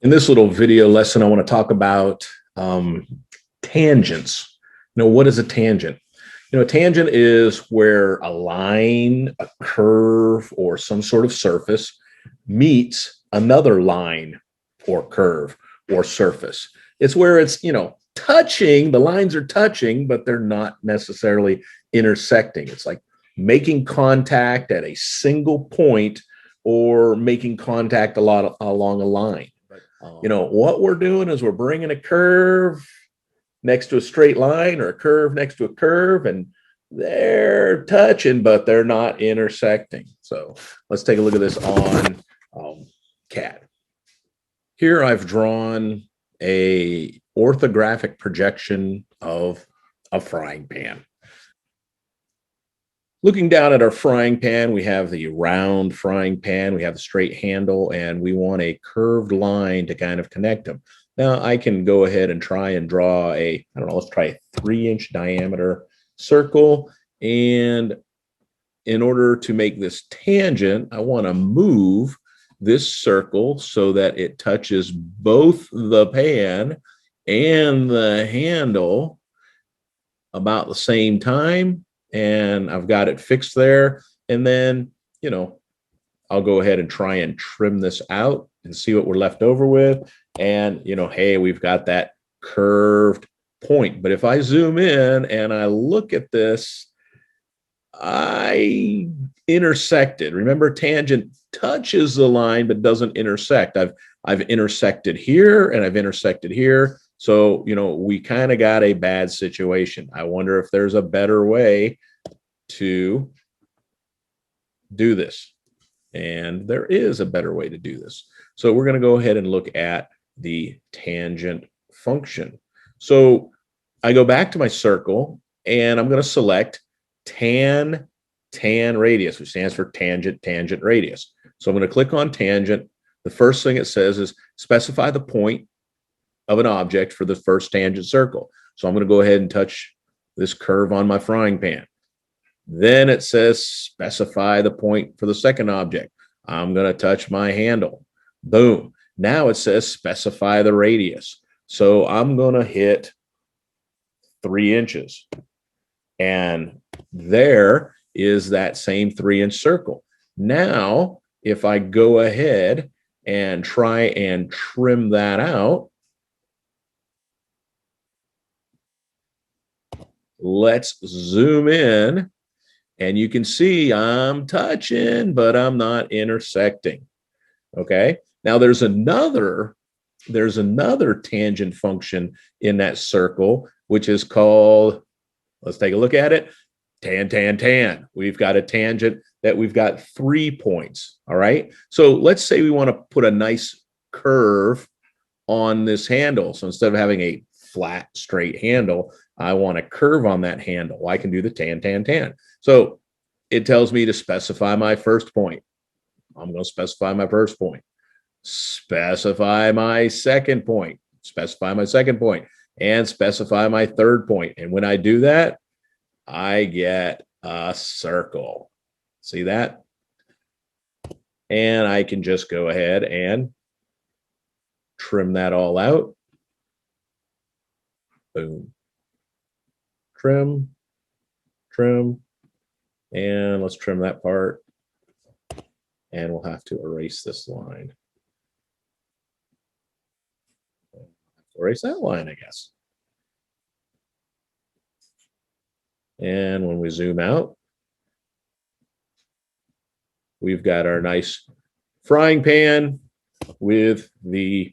In this little video lesson, I want to talk about tangents. What is a tangent? A tangent is where a line, a curve, or some sort of surface meets another line or curve or surface. It's where it's, touching, the lines are touching, but they're not necessarily intersecting. It's like making contact at a single point or making contact along a line. What we're doing is we're bringing a curve next to a straight line or a curve next to a curve, and they're touching, but they're not intersecting. So let's take a look at this on CAD. Here I've drawn a orthographic projection of a frying pan. Looking down at our frying pan, we have the round frying pan, we have the straight handle, and we want a curved line to kind of connect them. Now I can go ahead and try and draw let's try a 3-inch diameter circle. And in order to make this tangent, I want to move this circle so that it touches both the pan and the handle about the same time. And I've got it fixed there. And then, I'll go ahead and try and trim this out and see what we're left over with. And, hey, we've got that curved point. But if I zoom in and I look at this, I intersected. Remember, tangent touches the line but doesn't intersect. I've intersected here and I've intersected here. So, we kind of got a bad situation. I wonder if there's a better way to do this. And there is a better way to do this. So we're going to go ahead and look at the tangent function. So I go back to my circle and I'm going to select tan radius, which stands for tangent radius. So I'm going to click on tangent. The first thing it says is specify the point of an object for the first tangent circle. So I'm going to go ahead and touch this curve on my frying pan. Then it says specify the point for the second object. I'm going to touch my handle. Boom. Now it says specify the radius. So I'm going to hit 3 inches. And there is that same 3-inch circle. Now, if I go ahead and try and trim that out, let's zoom in, and you can see I'm touching, but I'm not intersecting. Okay. Now there's another tangent function in that circle, which is called, let's take a look at it, tan. We've got a tangent that we've got 3 points. All right. So let's say we want to put a nice curve on this handle. So instead of having a flat, straight handle, I want a curve on that handle. I can do the tan. So it tells me to specify my first point. I'm going to specify my first point. Specify my second point. Specify my second point. And specify my third point. And when I do that, I get a circle. See that? And I can just go ahead and trim that all out. Boom. Trim. And let's trim that part. And we'll have to erase this line. Erase that line, I guess. And when we zoom out, we've got our nice frying pan with the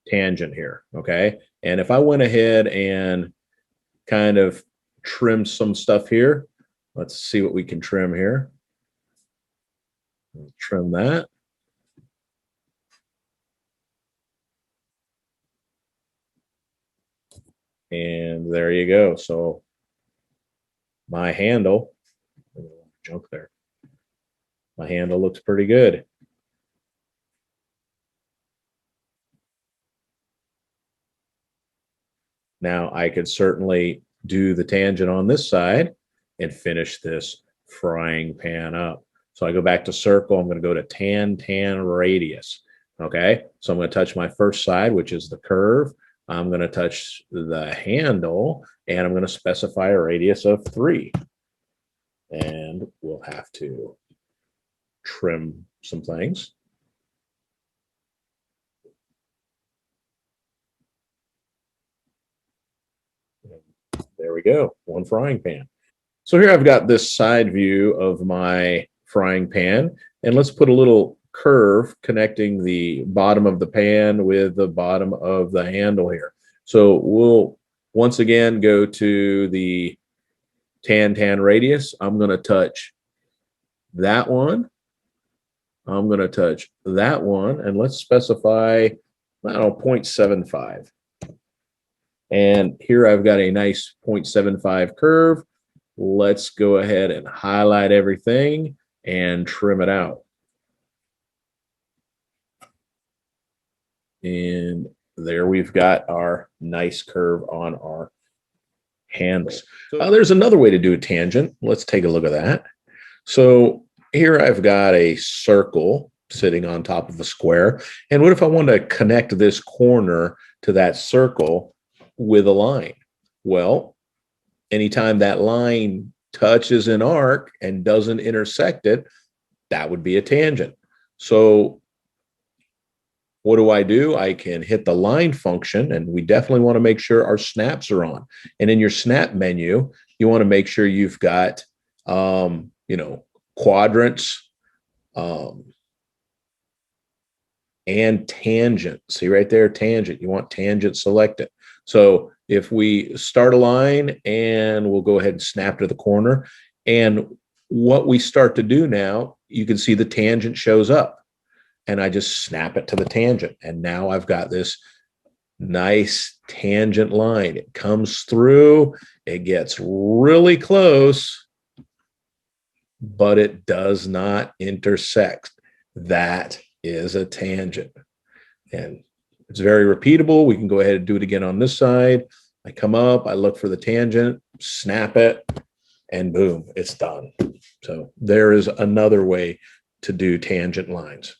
tangent here, okay? And if I went ahead and kind of trimmed some stuff here, let's see what we can trim here. Trim that. And there you go. So my handle, junk there. My handle looks pretty good. Now I could certainly do the tangent on this side and finish this frying pan up. So I go back to circle. I'm going to go to tan radius. Okay, so I'm going to touch my first side, which is the curve. I'm going to touch the handle, and I'm going to specify a radius of 3. And we'll have to trim some things. There we go, one frying pan. So here I've got this side view of my frying pan, and let's put a little curve connecting the bottom of the pan with the bottom of the handle here. So we'll once again go to the tan radius. I'm going to touch that one. I'm going to touch that one, and let's specify, I don't know, 0.75. And here I've got a nice 0.75 curve. Let's go ahead and highlight everything and trim it out. And there we've got our nice curve on our handles. There's another way to do a tangent. Let's take a look at that. So here I've got a circle sitting on top of a square. And what if I want to connect this corner to that circle with a line? Well, anytime that line touches an arc and doesn't intersect it, that would be a tangent. So what do? I can hit the line function, and we definitely want to make sure our snaps are on. And in your snap menu, you want to make sure you've got, quadrants and tangent. See right there, tangent. You want tangent selected. So if we start a line, and we'll go ahead and snap to the corner, and what we start to do now, you can see the tangent shows up, and I just snap it to the tangent. And now I've got this nice tangent line. It comes through, it gets really close, but it does not intersect. That is a tangent. And it's very repeatable. We can go ahead and do it again on this side. I come up, I look for the tangent, snap it, and boom, it's done. So there is another way to do tangent lines.